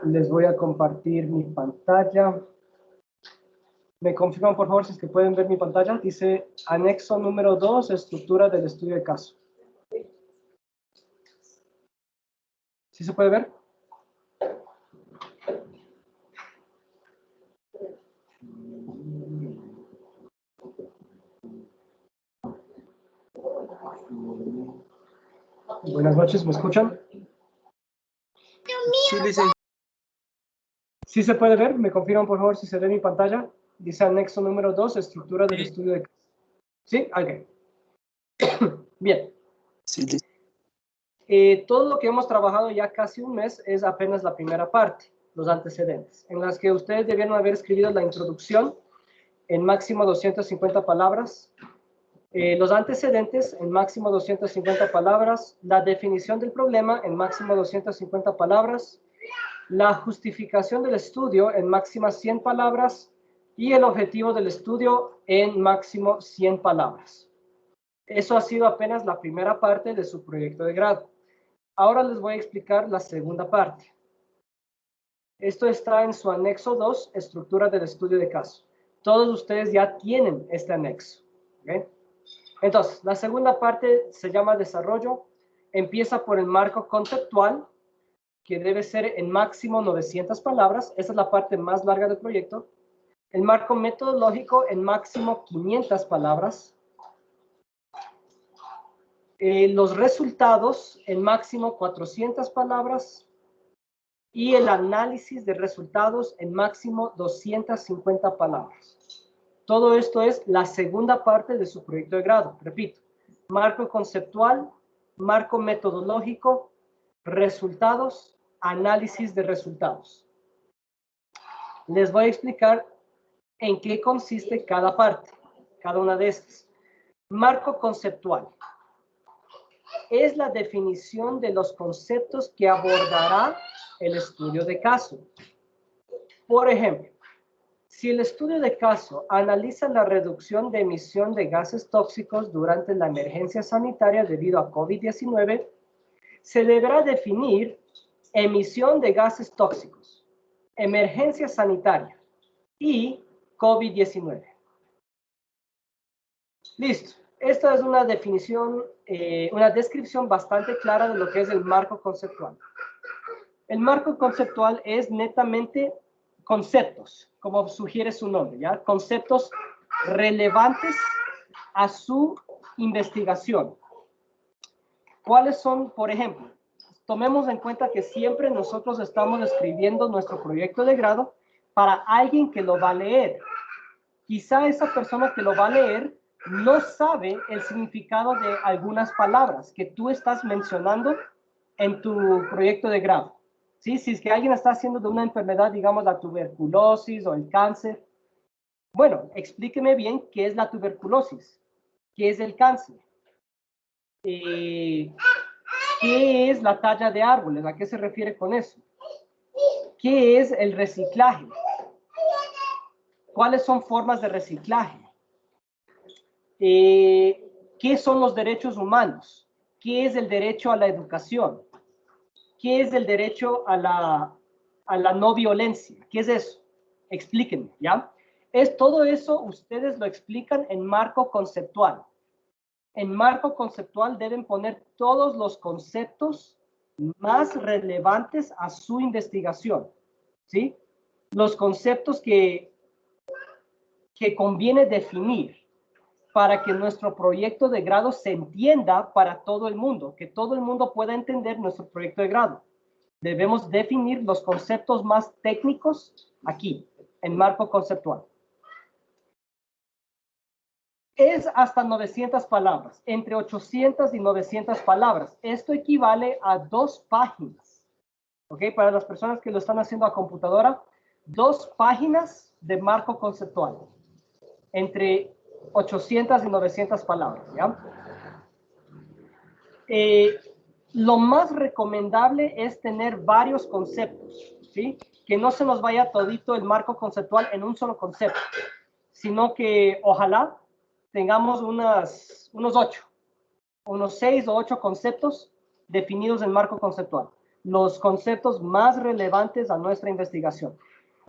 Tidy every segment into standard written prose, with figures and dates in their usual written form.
Les voy a compartir mi pantalla. ¿Me confirman, por favor, si es que pueden ver mi pantalla? Dice anexo número 2, estructura del estudio de caso. ¿Sí se puede ver? Buenas noches, ¿me escuchan? Sí, licenciado. ¿Sí se puede ver? ¿Me confirman, por favor, si se ve mi pantalla? Dice anexo número 2, estructura del estudio de caso. ¿Sí? Ok. Bien. Sí, Todo lo que hemos trabajado ya casi un mes es apenas la primera parte, los antecedentes, en las que ustedes debieron haber escrito la introducción en máximo 250 palabras, los antecedentes en máximo 250 palabras, la definición del problema en máximo 250 palabras, la justificación del estudio en máxima 100 palabras y el objetivo del estudio en máximo 100 palabras. Eso ha sido apenas la primera parte de su proyecto de grado. Ahora les voy a explicar la segunda parte. Esto está en su anexo 2, estructura del estudio de caso. Todos ustedes ya tienen este anexo. ¿Okay? Entonces, la segunda parte se llama desarrollo. Empieza por el marco conceptual, que debe ser en máximo 900 palabras. Esa es la parte más larga del proyecto. El marco metodológico en máximo 500 palabras. Los resultados en máximo 400 palabras. Y el análisis de resultados en máximo 250 palabras. Todo esto es la segunda parte de su proyecto de grado. Repito, marco conceptual, marco metodológico, resultados, análisis de resultados. Les voy a explicar en qué consiste cada parte, cada una de estas. Marco conceptual. Es la definición de los conceptos que abordará el estudio de caso. Por ejemplo, si el estudio de caso analiza la reducción de emisión de gases tóxicos durante la emergencia sanitaria debido a COVID-19, se deberá definir emisión de gases tóxicos, emergencia sanitaria y COVID-19. Listo. Esta es una definición, una descripción bastante clara de lo que es el marco conceptual. El marco conceptual es netamente conceptos, como sugiere su nombre, ¿ya? Conceptos relevantes a su investigación. ¿Cuáles son, por ejemplo? Tomemos en cuenta que siempre nosotros estamos escribiendo nuestro proyecto de grado para alguien que lo va a leer. Quizá esa persona que lo va a leer no sabe el significado de algunas palabras que tú estás mencionando en tu proyecto de grado. ¿Sí? Si es que alguien está haciendo de una enfermedad, digamos la tuberculosis o el cáncer, bueno, explíqueme bien qué es la tuberculosis, qué es el cáncer, qué es la talla de árboles, ¿a qué se refiere con eso? ¿Qué es el reciclaje? ¿Cuáles son formas de reciclaje? ¿Qué son los derechos humanos? ¿Qué es el derecho a la educación? ¿Qué es el derecho a la no violencia? ¿Qué es eso? Explíquenme, ¿ya? Todo eso ustedes lo explican en marco conceptual. En marco conceptual deben poner todos los conceptos más relevantes a su investigación, ¿sí? Los conceptos que conviene definir para que nuestro proyecto de grado se entienda para todo el mundo, que todo el mundo pueda entender nuestro proyecto de grado. Debemos definir los conceptos más técnicos aquí, en marco conceptual. Es hasta 900 palabras, entre 800 y 900 palabras. Esto equivale a 2 páginas. ¿Ok? Para las personas que lo están haciendo a computadora, 2 páginas de marco conceptual. Entre 800 y 900 palabras, ¿ya? Lo más recomendable es tener varios conceptos, ¿sí? Que no se nos vaya todito el marco conceptual en un solo concepto, sino que ojalá tengamos unos 6 o 8 conceptos definidos en marco conceptual. los conceptos más relevantes a nuestra investigación.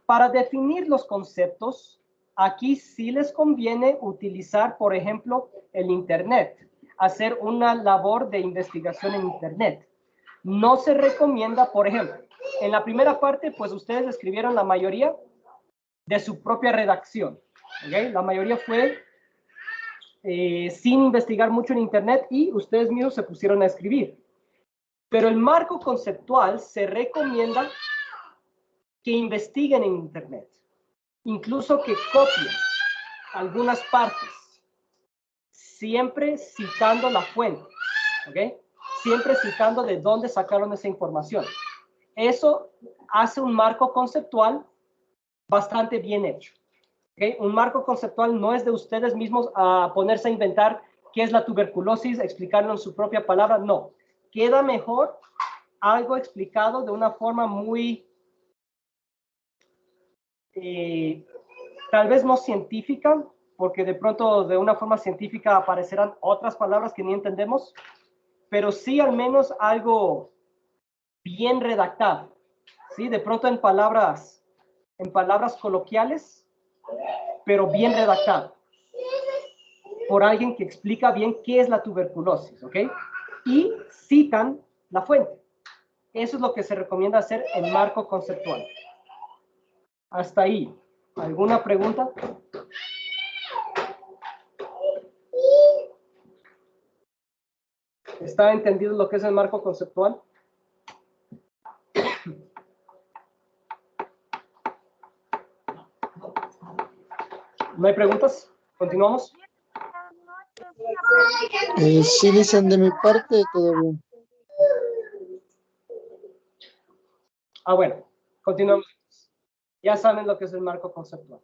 Para definir los conceptos, aquí sí les conviene utilizar, por ejemplo, el Internet, hacer una labor de investigación en Internet. No se recomienda, por ejemplo, en la primera parte, pues ustedes escribieron la mayoría de su propia redacción. ¿Okay? La mayoría fue sin investigar mucho en Internet y ustedes mismos se pusieron a escribir. Pero el marco conceptual se recomienda que investiguen en Internet, incluso que copien algunas partes, siempre citando la fuente, ¿ok? Siempre citando de dónde sacaron esa información. Eso hace un marco conceptual bastante bien hecho. ¿Okay? Un marco conceptual no es de ustedes mismos a ponerse a inventar qué es la tuberculosis, explicarlo en su propia palabra, no. Queda mejor algo explicado de una forma muy, tal vez no científica, porque de pronto de una forma científica aparecerán otras palabras que ni entendemos, pero sí al menos algo bien redactado, ¿sí? De pronto en palabras coloquiales, pero bien redactado, por alguien que explica bien qué es la tuberculosis, ¿ok? Y citan la fuente. Eso es lo que se recomienda hacer en marco conceptual. Hasta ahí. ¿Alguna pregunta? ¿Está entendido lo que es el marco conceptual? ¿No hay preguntas? ¿Continuamos? Sí, dicen de mi parte, todo bien. Bueno, continuamos. Ya saben lo que es el marco conceptual.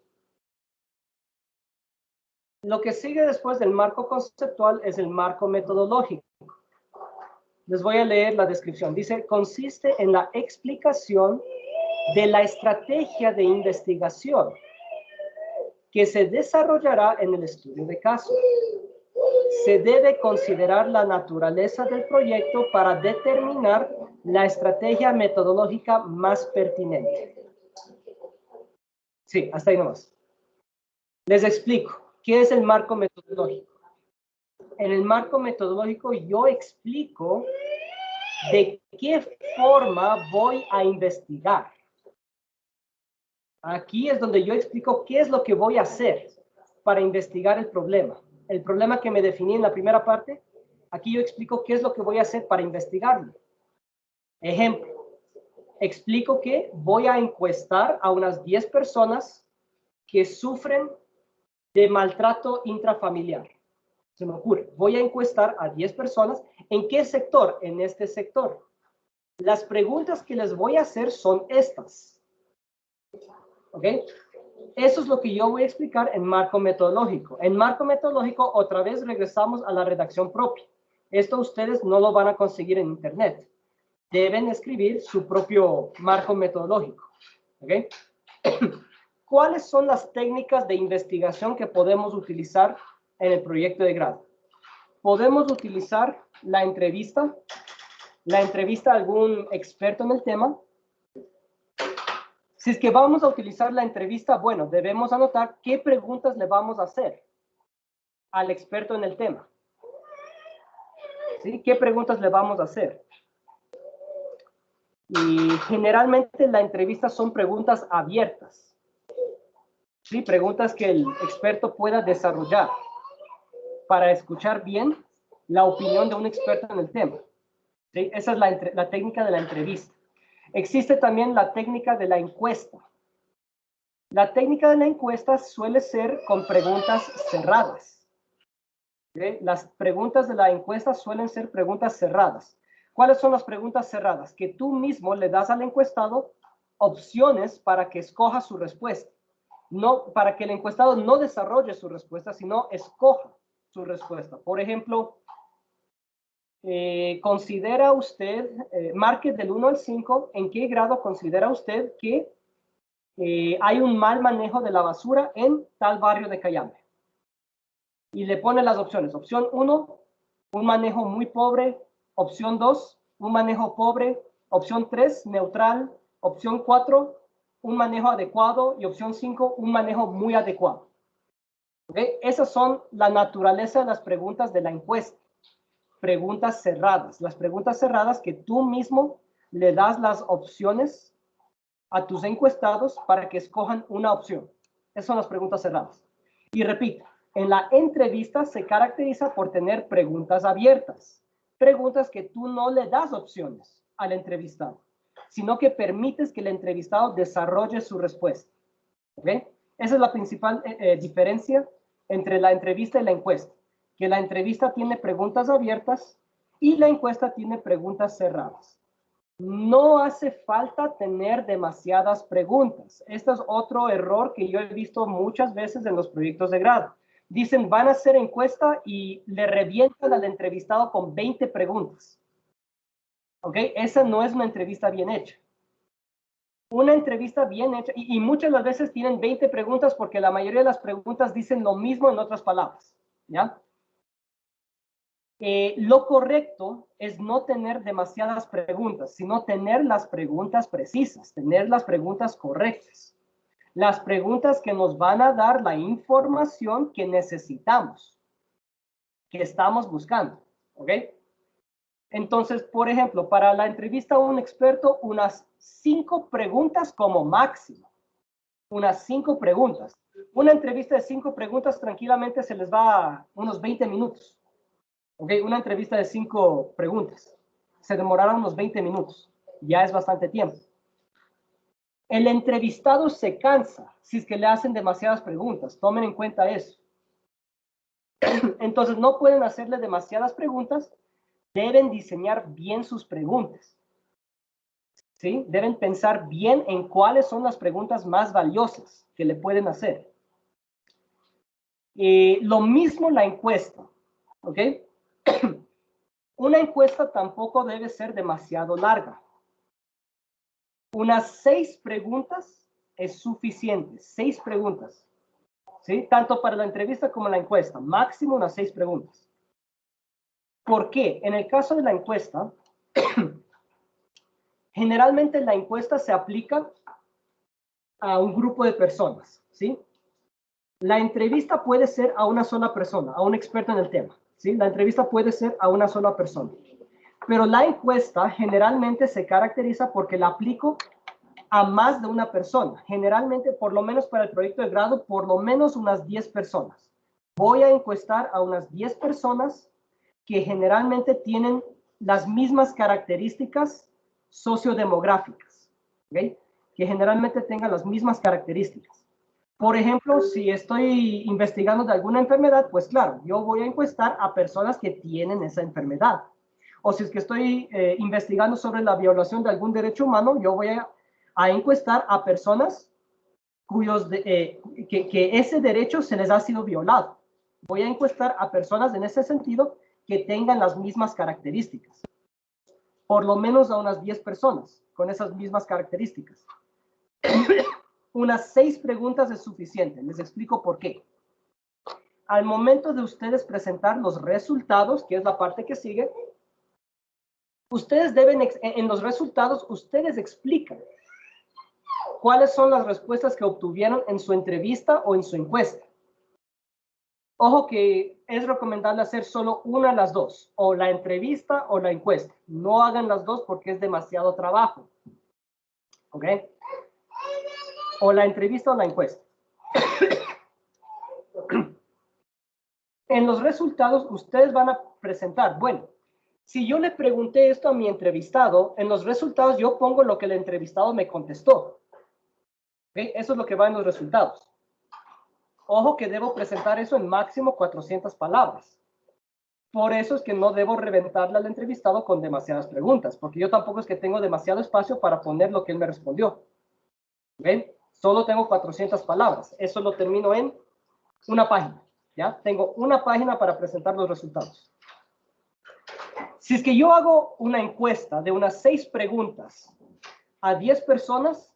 Lo que sigue después del marco conceptual es el marco metodológico. Les voy a leer la descripción. Dice, consiste en la explicación de la estrategia de investigación que se desarrollará en el estudio de caso. Se debe considerar la naturaleza del proyecto para determinar la estrategia metodológica más pertinente. Sí, hasta ahí nomás. Les explico. ¿Qué es el marco metodológico? En el marco metodológico yo explico de qué forma voy a investigar. Aquí es donde yo explico qué es lo que voy a hacer para investigar el problema. El problema que me definí en la primera parte, aquí yo explico qué es lo que voy a hacer para investigarlo. Ejemplo, explico que voy a encuestar a unas 10 personas que sufren de maltrato intrafamiliar. Se me ocurre, voy a encuestar a 10 personas. ¿En qué sector? En este sector. Las preguntas que les voy a hacer son estas. ¿Ok? Eso es lo que yo voy a explicar en marco metodológico. En marco metodológico, otra vez regresamos a la redacción propia. Esto ustedes no lo van a conseguir en Internet. Deben escribir su propio marco metodológico. ¿Ok? ¿Cuáles son las técnicas de investigación que podemos utilizar en el proyecto de grado? Podemos utilizar la entrevista a algún experto en el tema. Si es que vamos a utilizar la entrevista, bueno, debemos anotar qué preguntas le vamos a hacer al experto en el tema. ¿Sí? ¿Qué preguntas le vamos a hacer? Y generalmente la entrevista son preguntas abiertas. ¿Sí? Preguntas que el experto pueda desarrollar para escuchar bien la opinión de un experto en el tema. ¿Sí? Esa es la técnica de la entrevista. Existe también la técnica de la encuesta. La técnica de la encuesta suele ser con preguntas cerradas. ¿Sí? Las preguntas de la encuesta suelen ser preguntas cerradas. ¿Cuáles son las preguntas cerradas? Que tú mismo le das al encuestado opciones para que escoja su respuesta. No, para que el encuestado no desarrolle su respuesta, sino escoja su respuesta. Por ejemplo, considera usted, marque del 1 al 5, ¿en qué grado considera usted que hay un mal manejo de la basura en tal barrio de Cayambe? Y le pone las opciones. Opción 1, un manejo muy pobre. Opción 2, un manejo pobre. Opción 3, neutral. Opción 4, un manejo adecuado. Y opción 5, un manejo muy adecuado. ¿Okay? Esas son la naturaleza de las preguntas de la encuesta. Preguntas cerradas. Las preguntas cerradas que tú mismo le das las opciones a tus encuestados para que escojan una opción. Esas son las preguntas cerradas. Y repito, en la entrevista se caracteriza por tener preguntas abiertas. Preguntas que tú no le das opciones al entrevistado, sino que permites que el entrevistado desarrolle su respuesta. ¿Okay? Esa es la principal diferencia entre la entrevista y la encuesta. Que la entrevista tiene preguntas abiertas y la encuesta tiene preguntas cerradas. No hace falta tener demasiadas preguntas. Este es otro error que yo he visto muchas veces en los proyectos de grado. Dicen, van a hacer encuesta y le revientan al entrevistado con 20 preguntas. ¿Ok? Esa no es una entrevista bien hecha. Una entrevista bien hecha, y muchas de las veces tienen 20 preguntas porque la mayoría de las preguntas dicen lo mismo en otras palabras. ¿Ya? Lo correcto es no tener demasiadas preguntas, sino tener las preguntas precisas, tener las preguntas correctas. Las preguntas que nos van a dar la información que necesitamos, que estamos buscando. ¿Ok? Entonces, por ejemplo, para la entrevista a un experto, unas 5 preguntas como máximo. Unas 5 preguntas. Una entrevista de 5 preguntas tranquilamente se les va a unos 20 minutos. ¿Ok? Una entrevista de 5 preguntas. Se demorará unos 20 minutos. Ya es bastante tiempo. El entrevistado se cansa si es que le hacen demasiadas preguntas. Tomen en cuenta eso. Entonces, no pueden hacerle demasiadas preguntas. Deben diseñar bien sus preguntas. ¿Sí? Deben pensar bien en cuáles son las preguntas más valiosas que le pueden hacer. Lo mismo la encuesta. ¿Ok? Una encuesta tampoco debe ser demasiado larga. Unas 6 preguntas es suficiente. 6 preguntas. ¿Sí? Tanto para la entrevista como la encuesta. Máximo unas 6 preguntas. ¿Por qué? En el caso de la encuesta, generalmente la encuesta se aplica a un grupo de personas. ¿Sí? La entrevista puede ser a una sola persona, a un experto en el tema. ¿Sí? La entrevista puede ser a una sola persona. Pero la encuesta generalmente se caracteriza porque la aplico a más de una persona. Generalmente, por lo menos para el proyecto de grado, por lo menos unas 10 personas. Voy a encuestar a unas 10 personas que generalmente tienen las mismas características sociodemográficas. ¿Okay? Que generalmente tengan las mismas características. Por ejemplo, si estoy investigando de alguna enfermedad, pues claro, yo voy a encuestar a personas que tienen esa enfermedad. O si es que estoy investigando sobre la violación de algún derecho humano, yo voy a encuestar a personas cuyos que ese derecho se les ha sido violado. Voy a encuestar a personas en ese sentido que tengan las mismas características. Por lo menos a unas 10 personas con esas mismas características. Unas 6 preguntas es suficiente. Les explico por qué. Al momento de ustedes presentar los resultados, que es la parte que sigue, ustedes deben, en los resultados, ustedes explican cuáles son las respuestas que obtuvieron en su entrevista o en su encuesta. Ojo que es recomendable hacer solo una de las dos, o la entrevista o la encuesta. No hagan las dos porque es demasiado trabajo. ¿Ok? O la entrevista o la encuesta. En los resultados, ustedes van a presentar, bueno, si yo le pregunté esto a mi entrevistado, en los resultados yo pongo lo que el entrevistado me contestó. ¿Okay? Eso es lo que va en los resultados. Ojo que debo presentar eso en máximo 400 palabras. Por eso es que no debo reventarle al entrevistado con demasiadas preguntas, porque yo tampoco es que tengo demasiado espacio para poner lo que él me respondió. ¿Ven? Solo tengo 400 palabras. Eso lo termino en una página. ¿Ya? Tengo una página para presentar los resultados. Si es que yo hago una encuesta de unas 6 preguntas a 10 personas,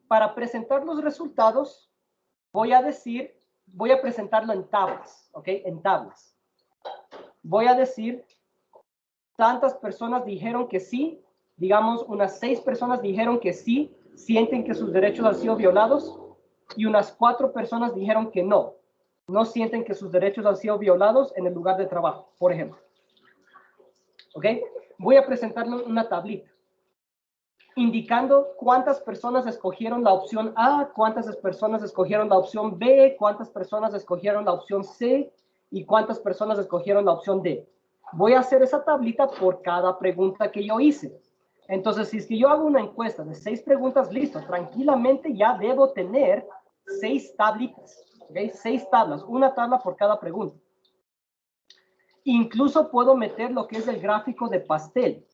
para presentar los resultados, voy a presentarlo en tablas, ¿ok? En tablas. Voy a decir tantas personas dijeron que sí, digamos unas 6 personas dijeron que sí, sienten que sus derechos han sido violados, y unas 4 personas dijeron que no sienten que sus derechos han sido violados en el lugar de trabajo, por ejemplo. ¿Ok? Voy a presentarle una tablita indicando cuántas personas escogieron la opción A, cuántas personas escogieron la opción B, cuántas personas escogieron la opción C y cuántas personas escogieron la opción D. Voy a hacer esa tablita por cada pregunta que yo hice. Entonces, si es que yo hago una encuesta de 6 preguntas, listo, tranquilamente ya debo tener 6 tablitas, ¿okay? 6 tablas, una tabla por cada pregunta. Incluso puedo meter lo que es el gráfico de pastel,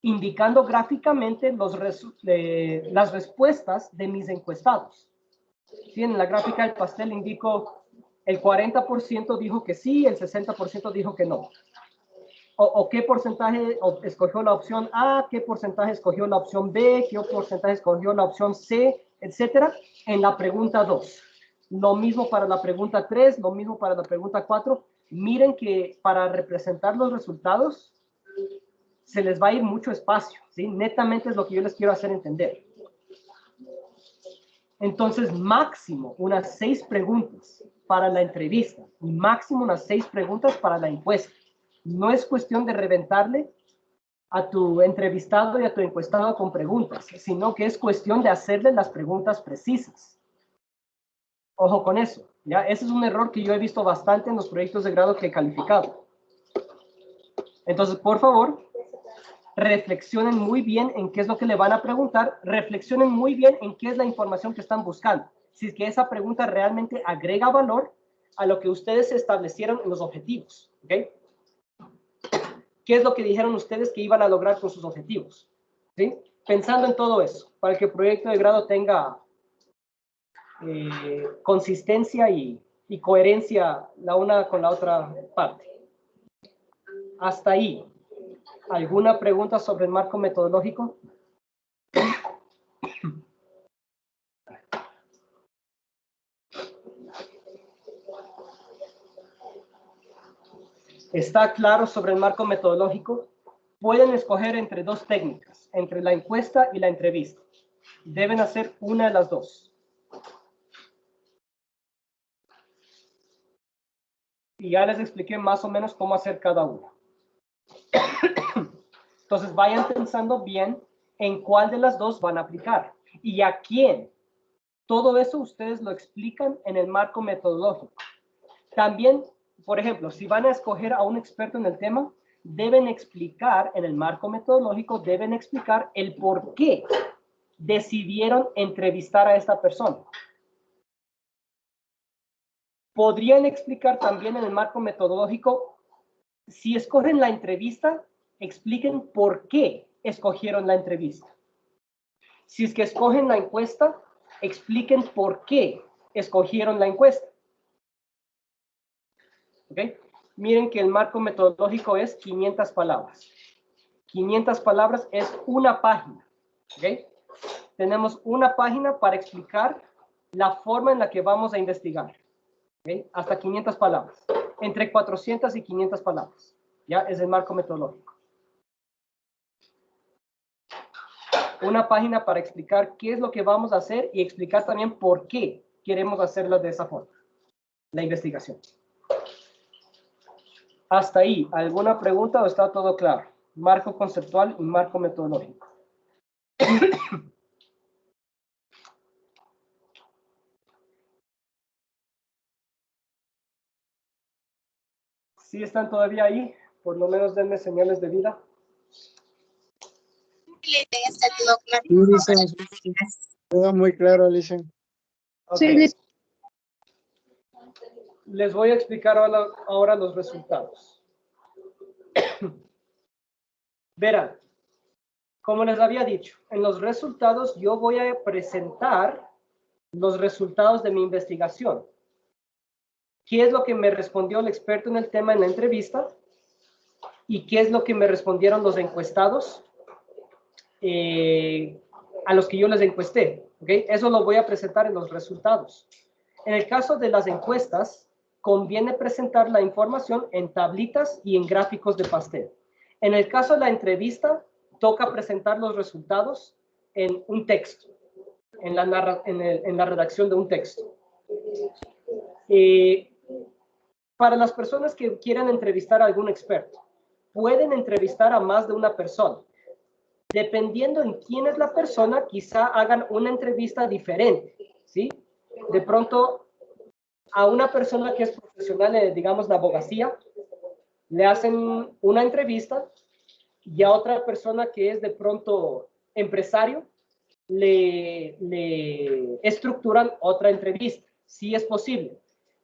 indicando gráficamente las respuestas de mis encuestados. ¿Sí? En la gráfica del pastel indico el 40% dijo que sí, el 60% dijo que no. O qué porcentaje escogió la opción A, qué porcentaje escogió la opción B, qué porcentaje escogió la opción C, etcétera, en la pregunta 2. Lo mismo para la pregunta 3, lo mismo para la pregunta 4. Miren que para representar los resultados se les va a ir mucho espacio, ¿sí? Netamente es lo que yo les quiero hacer entender. Entonces, máximo unas 6 preguntas para la entrevista y máximo unas 6 preguntas para la encuesta. No es cuestión de reventarle a tu entrevistado y a tu encuestado con preguntas, sino que es cuestión de hacerle las preguntas precisas. Ojo con eso, ¿ya? Ese es un error que yo he visto bastante en los proyectos de grado que he calificado. Entonces, por favor, reflexionen muy bien en qué es lo que le van a preguntar, reflexionen muy bien en qué es la información que están buscando. Si es que esa pregunta realmente agrega valor a lo que ustedes establecieron en los objetivos, ¿ok? ¿Qué es lo que dijeron ustedes que iban a lograr con sus objetivos? ¿Sí? Pensando en todo eso, para que el proyecto de grado tenga consistencia y coherencia la una con la otra parte. Hasta ahí. ¿Alguna pregunta sobre el marco metodológico? ¿Está claro sobre el marco metodológico? Pueden escoger entre 2 técnicas, entre la encuesta y la entrevista. Deben hacer una de las 2. Y ya les expliqué más o menos cómo hacer cada una. Entonces vayan pensando bien en cuál de las 2 van a aplicar y a quién. Todo eso ustedes lo explican en el marco metodológico. También, por ejemplo, si van a escoger a un experto en el tema, deben explicar en el marco metodológico, deben explicar el por qué decidieron entrevistar a esta persona. Podrían explicar también en el marco metodológico, si escogen la entrevista, expliquen por qué escogieron la entrevista. Si es que escogen la encuesta, expliquen por qué escogieron la encuesta. ¿Ok? Miren que el marco metodológico es 500 palabras. 500 palabras es una página. ¿Ok? Tenemos una página para explicar la forma en la que vamos a investigar. ¿Ok? Hasta 500 palabras. Entre 400 y 500 palabras. Ya es el marco metodológico. Una página para explicar qué es lo que vamos a hacer y explicar también por qué queremos hacerlo de esa forma. La investigación. Hasta ahí, ¿alguna pregunta o está todo claro? Marco conceptual y marco metodológico. ¿Sí están todavía ahí? Por lo menos denme señales de vida. Sí, queda muy claro, Alicia. Okay. Sí. Les voy a explicar ahora los resultados. Verán, como les había dicho, en los resultados yo voy a presentar los resultados de mi investigación. ¿Qué es lo que me respondió el experto en el tema en la entrevista? ¿Y qué es lo que me respondieron los encuestados a los que yo les encuesté? ¿Okay? Eso lo voy a presentar en los resultados. En el caso de las encuestas, conviene presentar la información en tablitas y en gráficos de pastel. En el caso de la entrevista, toca presentar los resultados en un texto, en la redacción de un texto. Para las personas que quieran entrevistar a algún experto, pueden entrevistar a más de una persona. Dependiendo en quién es la persona, quizá hagan una entrevista diferente, ¿sí? De pronto, a una persona que es profesional, digamos, de abogacía, le hacen una entrevista, y a otra persona que es de pronto empresario, le estructuran otra entrevista. Sí es posible.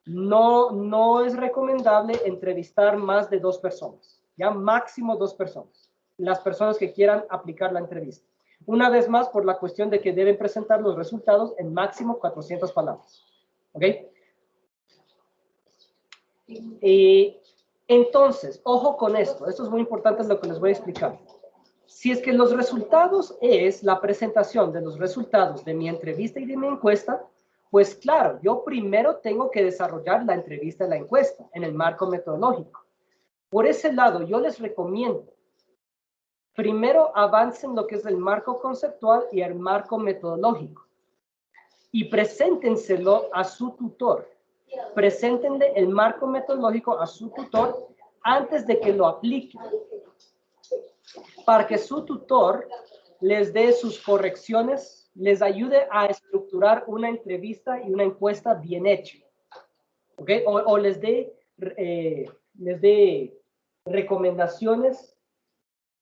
No es recomendable entrevistar más de 2 personas, ya máximo 2 personas, las personas que quieran aplicar la entrevista. Una vez más, por la cuestión de que deben presentar los resultados en máximo 400 palabras. ¿Ok? Entonces, ojo con esto. Esto es muy importante lo que les voy a explicar. Si es que los resultados es la presentación de los resultados de mi entrevista y de mi encuesta, pues claro, yo primero tengo que desarrollar la entrevista y la encuesta en el marco metodológico. Por ese lado, yo les recomiendo, primero avancen lo que es el marco conceptual y el marco metodológico. Y preséntenselo a su tutor. Preséntenle el marco metodológico a su tutor antes de que lo aplique, para que su tutor les dé sus correcciones, les ayude a estructurar una entrevista y una encuesta bien hecha. ¿Ok? O les dé recomendaciones,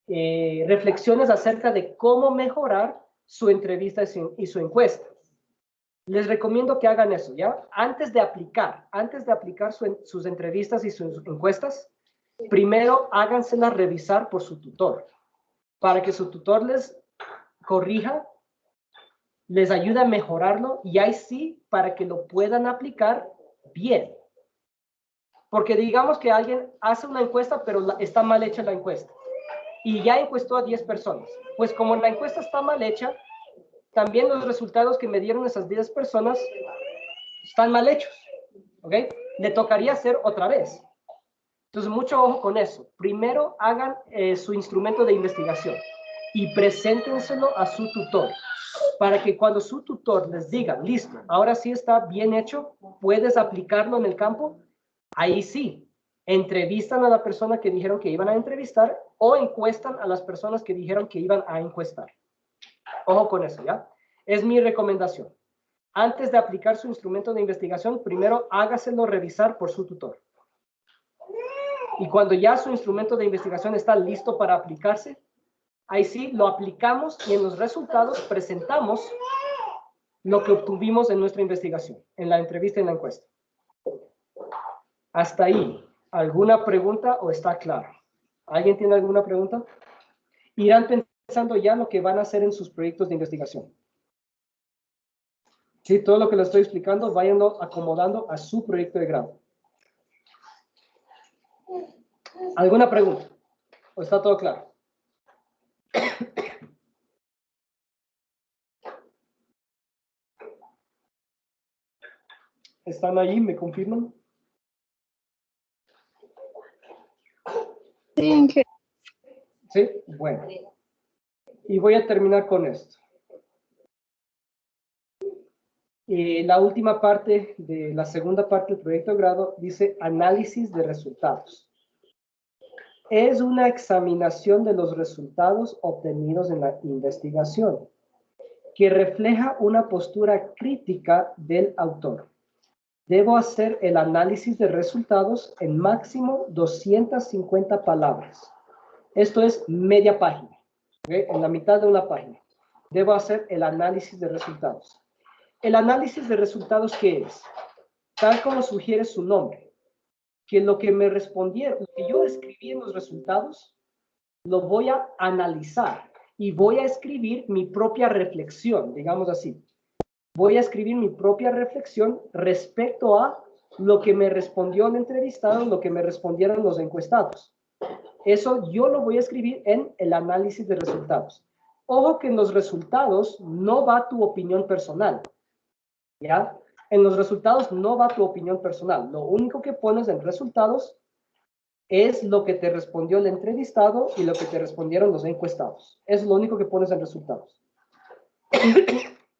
reflexiones acerca de cómo mejorar su entrevista y su encuesta. Les recomiendo que hagan eso, ¿ya? Antes de aplicar sus entrevistas y sus encuestas, primero háganselas revisar por su tutor, para que su tutor les corrija, les ayude a mejorarlo, y ahí sí, para que lo puedan aplicar bien. Porque digamos que alguien hace una encuesta, pero está mal hecha la encuesta, y ya encuestó a 10 personas. Pues como la encuesta está mal hecha, también los resultados que me dieron esas 10 personas están mal hechos, ¿ok? Le tocaría hacer otra vez. Entonces, mucho ojo con eso. Primero hagan su instrumento de investigación y preséntenselo a su tutor, para que cuando su tutor les diga, listo, ahora sí está bien hecho, puedes aplicarlo en el campo, ahí sí, entrevistan a la persona que dijeron que iban a entrevistar o encuestan a las personas que dijeron que iban a encuestar. Ojo con eso, ¿ya? Es mi recomendación. Antes de aplicar su instrumento de investigación, primero hágaselo revisar por su tutor. Y cuando ya su instrumento de investigación está listo para aplicarse, ahí sí lo aplicamos y en los resultados presentamos lo que obtuvimos en nuestra investigación, en la entrevista y en la encuesta. Hasta ahí, ¿alguna pregunta o está claro? ¿Alguien tiene alguna pregunta? Irán pensando ya lo que van a hacer en sus proyectos de investigación. Sí, todo lo que les estoy explicando, váyanlo acomodando a su proyecto de grado. ¿Alguna pregunta? ¿O está todo claro? ¿Están ahí? ¿Me confirman? Sí, bueno. Y voy a terminar con esto. La última parte de la segunda parte del proyecto de grado dice análisis de resultados. Es una examinación de los resultados obtenidos en la investigación que refleja una postura crítica del autor. Debo hacer el análisis de resultados en máximo 250 palabras. Esto es media página, ¿okay? En la mitad de una página. Debo hacer el análisis de resultados. ¿El análisis de resultados qué es? Tal como sugiere su nombre, que lo que me respondieron, lo que yo escribí en los resultados, lo voy a analizar y voy a escribir mi propia reflexión, digamos así. Voy a escribir mi propia reflexión respecto a lo que me respondió el entrevistado, lo que me respondieron los encuestados. Eso yo lo voy a escribir en el análisis de resultados. Ojo que en los resultados no va tu opinión personal, ¿ya? En los resultados no va tu opinión personal. Lo único que pones en resultados es lo que te respondió el entrevistado y lo que te respondieron los encuestados. Es lo único que pones en resultados.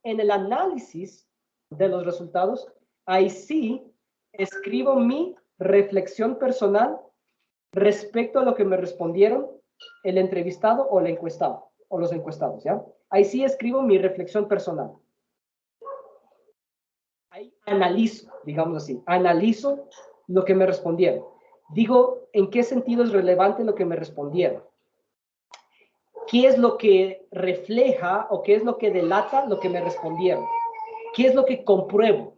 En el análisis de los resultados, ahí sí escribo mi reflexión personal respecto a lo que me respondieron el entrevistado o el encuestado, o los encuestados, ¿ya? Ahí sí escribo mi reflexión personal. Ahí analizo, digamos así, analizo lo que me respondieron. Digo, ¿en qué sentido es relevante lo que me respondieron? ¿Qué es lo que refleja o qué es lo que delata lo que me respondieron? ¿Qué es lo que compruebo?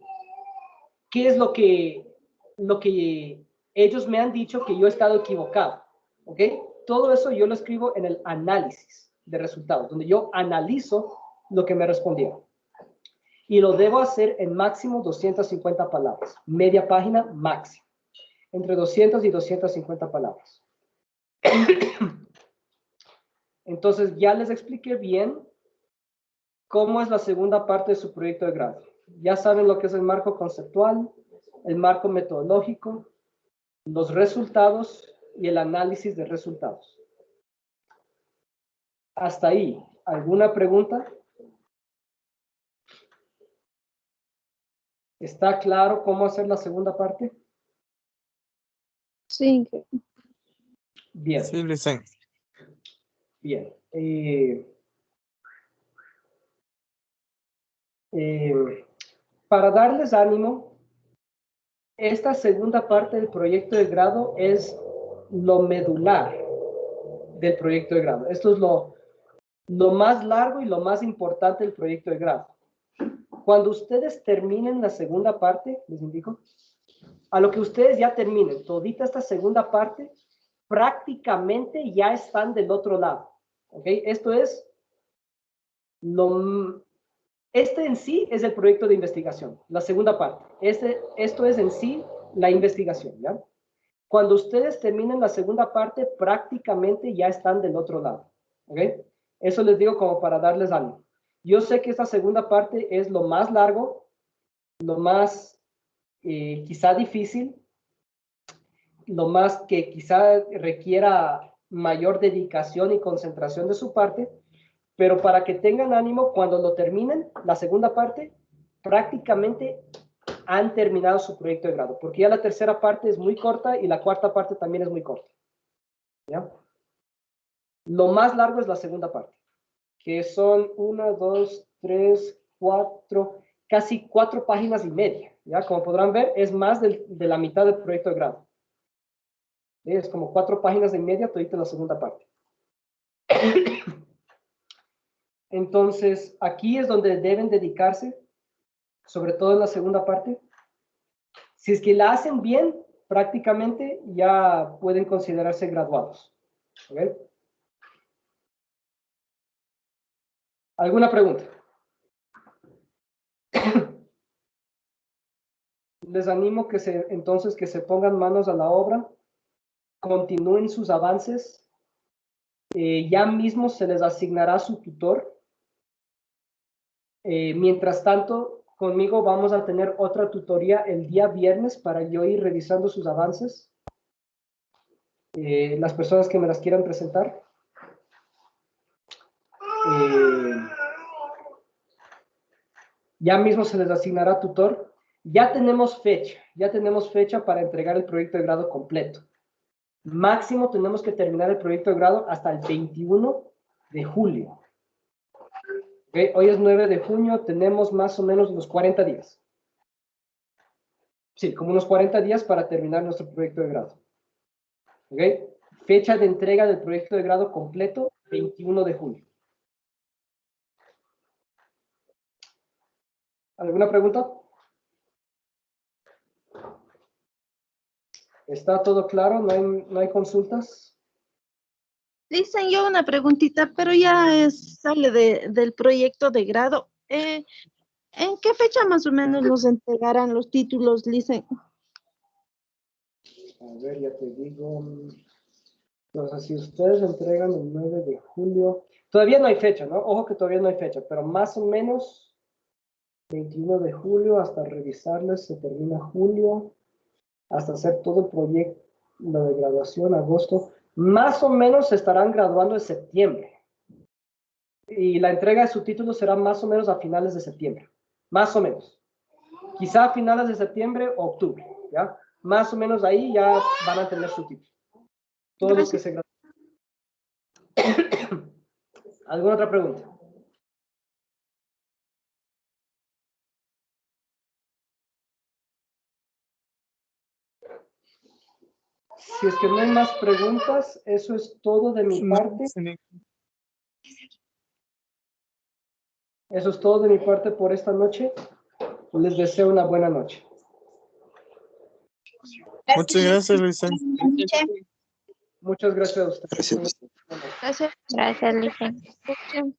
¿Qué es lo que ellos me han dicho que yo he estado equivocado? ¿Ok? Todo eso yo lo escribo en el análisis de resultados, donde yo analizo lo que me respondieron. Y lo debo hacer en máximo 250 palabras. Media página máximo. Entre 200 y 250 palabras. Entonces, ya les expliqué bien cómo es la segunda parte de su proyecto de grado. Ya saben lo que es el marco conceptual, el marco metodológico, los resultados y el análisis de resultados. Hasta ahí, ¿alguna pregunta? ¿Está claro cómo hacer la segunda parte? Sí. Bien. Sí, listen. Bien. Para darles ánimo, esta segunda parte del proyecto de grado es lo medular del proyecto de grado. Esto es lo más largo y lo más importante del proyecto de grado. Cuando ustedes terminen la segunda parte, les indico, a lo que ustedes ya terminen, todita esta segunda parte, prácticamente ya están del otro lado. ¿Ok? Esto es este en sí es el proyecto de investigación, la segunda parte. Esto es en sí la investigación, ¿ya? Cuando ustedes terminen la segunda parte, prácticamente ya están del otro lado, ¿ok? Eso les digo como para darles ánimo. Yo sé que esta segunda parte es lo más largo, lo más quizá difícil, lo más que quizá requiera mayor dedicación y concentración de su parte, pero para que tengan ánimo, cuando lo terminen, la segunda parte, prácticamente han terminado su proyecto de grado, porque ya la tercera parte es muy corta y la cuarta parte también es muy corta. ¿Ya? Lo más largo es la segunda parte, que son 1, 2, 3, 4, casi 4 páginas y media. ¿Ya? Como podrán ver, es más de la mitad del proyecto de grado. ¿Sí? Es como 4 páginas y media, todita la segunda parte. Entonces, aquí es donde deben dedicarse, sobre todo en la segunda parte. Si es que la hacen bien, prácticamente ya pueden considerarse graduados. ¿Okay? ¿Alguna pregunta? Les animo entonces que se pongan manos a la obra, continúen sus avances, ya mismo se les asignará su tutor. Mientras tanto, conmigo vamos a tener otra tutoría el día viernes para yo ir revisando sus avances. Las personas que me las quieran presentar. Ya mismo se les asignará tutor. Ya tenemos fecha para entregar el proyecto de grado completo. Máximo tenemos que terminar el proyecto de grado hasta el 21 de julio. ¿Okay? Hoy es 9 de junio, tenemos más o menos unos 40 días. Sí, como unos 40 días para terminar nuestro proyecto de grado. ¿Okay? Fecha de entrega del proyecto de grado completo, 21 de julio. ¿Alguna pregunta? ¿Está todo claro? ¿No hay consultas? Dicen yo una preguntita, pero ya sale del proyecto de grado. ¿En qué fecha más o menos nos entregarán los títulos, Licen? A ver, ya te digo. Entonces, si ustedes entregan el 9 de julio, todavía no hay fecha, ¿no? Ojo que todavía no hay fecha, pero más o menos 21 de julio, hasta revisarles, se termina julio, hasta hacer todo el proyecto. la de graduación, agosto. Más o menos se estarán graduando en septiembre. Y la entrega de su título será más o menos a finales de septiembre. Más o menos. Quizá a finales de septiembre o octubre, ¿ya? Más o menos ahí ya van a tener su título. Todos los que se gradúen. ¿Alguna otra pregunta? Si es que no hay más preguntas, eso es todo de mi parte. Eso es todo de mi parte por esta noche. Les deseo una buena noche. Muchas gracias, Luis. Muchas gracias a ustedes. Gracias. Gracias, Lice.